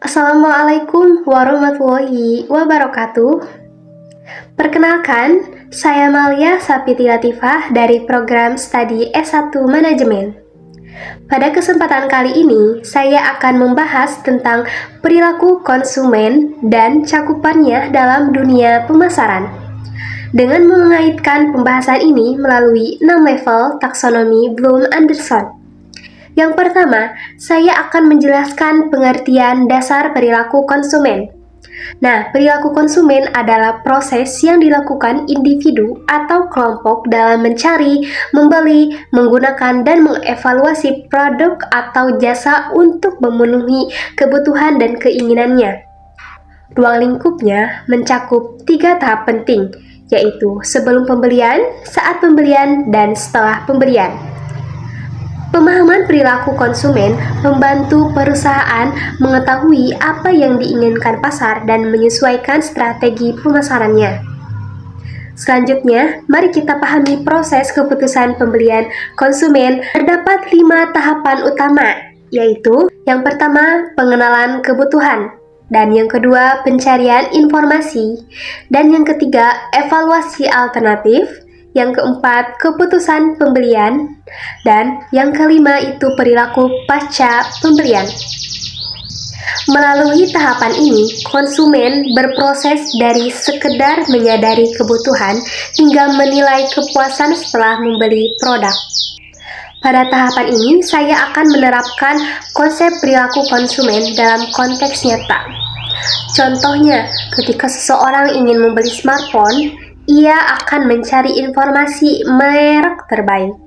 Assalamualaikum warahmatullahi wabarakatuh. Perkenalkan, saya Malia Sapiti Latifah dari program studi S1 Manajemen. Pada kesempatan kali ini, saya akan membahas tentang perilaku konsumen dan cakupannya dalam dunia pemasaran. Dengan mengaitkan pembahasan ini melalui 6 level taksonomi Bloom-Anderson. Yang pertama, saya akan menjelaskan pengertian dasar perilaku konsumen. Nah, perilaku konsumen adalah proses yang dilakukan individu atau kelompok dalam mencari, membeli, menggunakan, dan mengevaluasi produk atau jasa untuk memenuhi kebutuhan dan keinginannya. Ruang lingkupnya mencakup 3 tahap penting, yaitu sebelum pembelian, saat pembelian, dan setelah pembelian. Pemahaman perilaku konsumen membantu perusahaan mengetahui apa yang diinginkan pasar dan menyesuaikan strategi pemasarannya. Selanjutnya, mari kita pahami proses keputusan pembelian konsumen. Terdapat 5 tahapan utama, yaitu yang pertama, pengenalan kebutuhan, dan yang kedua, pencarian informasi, dan yang ketiga, evaluasi alternatif, yang keempat, keputusan pembelian, dan yang kelima itu perilaku pasca pembelian. Melalui tahapan ini, konsumen berproses dari sekedar menyadari kebutuhan hingga menilai kepuasan setelah membeli produk. Pada tahapan ini, saya akan menerapkan konsep perilaku konsumen dalam konteks nyata. Contohnya, ketika seseorang ingin membeli smartphone, ia akan mencari informasi merek terbaik,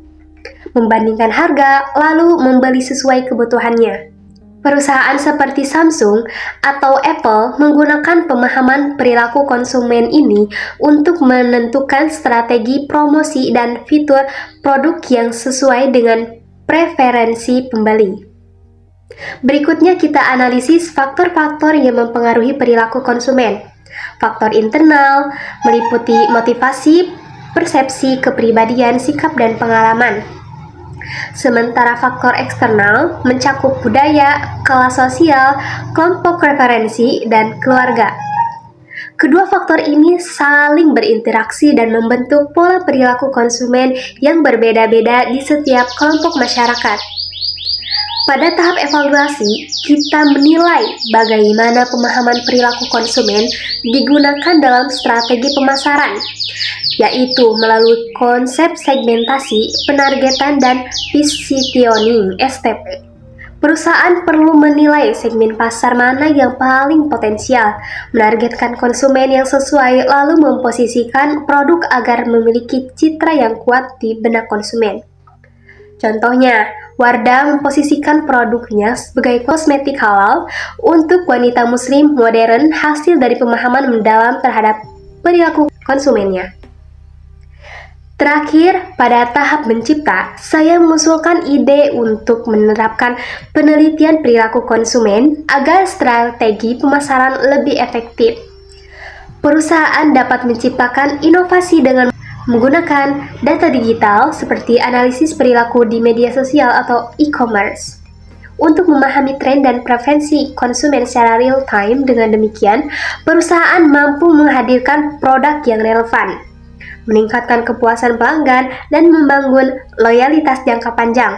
membandingkan harga, lalu membeli sesuai kebutuhannya. Perusahaan seperti Samsung atau Apple menggunakan pemahaman perilaku konsumen ini untuk menentukan strategi promosi dan fitur produk yang sesuai dengan preferensi pembeli. Berikutnya kita analisis faktor-faktor yang mempengaruhi perilaku konsumen. Faktor internal meliputi motivasi, persepsi, kepribadian, sikap, dan pengalaman. Sementara faktor eksternal mencakup budaya, kelas sosial, kelompok preferensi, dan keluarga. Kedua faktor ini saling berinteraksi dan membentuk pola perilaku konsumen yang berbeda-beda di setiap kelompok masyarakat. Pada tahap evaluasi, kita menilai bagaimana pemahaman perilaku konsumen digunakan dalam strategi pemasaran, yaitu melalui konsep segmentasi, penargetan, dan positioning (STP). Perusahaan perlu menilai segmen pasar mana yang paling potensial, menargetkan konsumen yang sesuai, lalu memposisikan produk agar memiliki citra yang kuat di benak konsumen. Contohnya, Wardah memposisikan produknya sebagai kosmetik halal untuk wanita muslim modern hasil dari pemahaman mendalam terhadap perilaku konsumennya. Terakhir, pada tahap mencipta, saya mengusulkan ide untuk menerapkan penelitian perilaku konsumen agar strategi pemasaran lebih efektif. Perusahaan dapat menciptakan inovasi dengan menggunakan data digital seperti analisis perilaku di media sosial atau e-commerce. Untuk memahami tren dan preferensi konsumen secara real time, dengan demikian, perusahaan mampu menghadirkan produk yang relevan, meningkatkan kepuasan pelanggan, dan membangun loyalitas jangka panjang.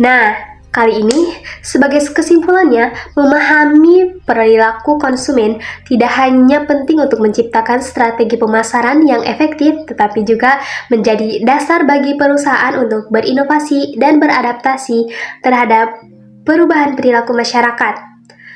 Nah, kali ini, sebagai kesimpulannya, memahami perilaku konsumen tidak hanya penting untuk menciptakan strategi pemasaran yang efektif, tetapi juga menjadi dasar bagi perusahaan untuk berinovasi dan beradaptasi terhadap perubahan perilaku masyarakat.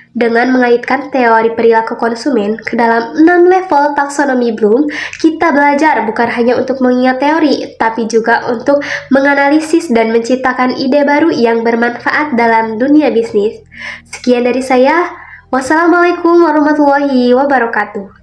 Dengan mengaitkan teori perilaku konsumen ke dalam 6 level taksonomi Bloom, kita belajar bukan hanya untuk mengingat teori, tapi juga untuk menganalisis dan menciptakan ide baru yang bermanfaat dalam dunia bisnis. Sekian dari saya. Wassalamualaikum warahmatullahi wabarakatuh.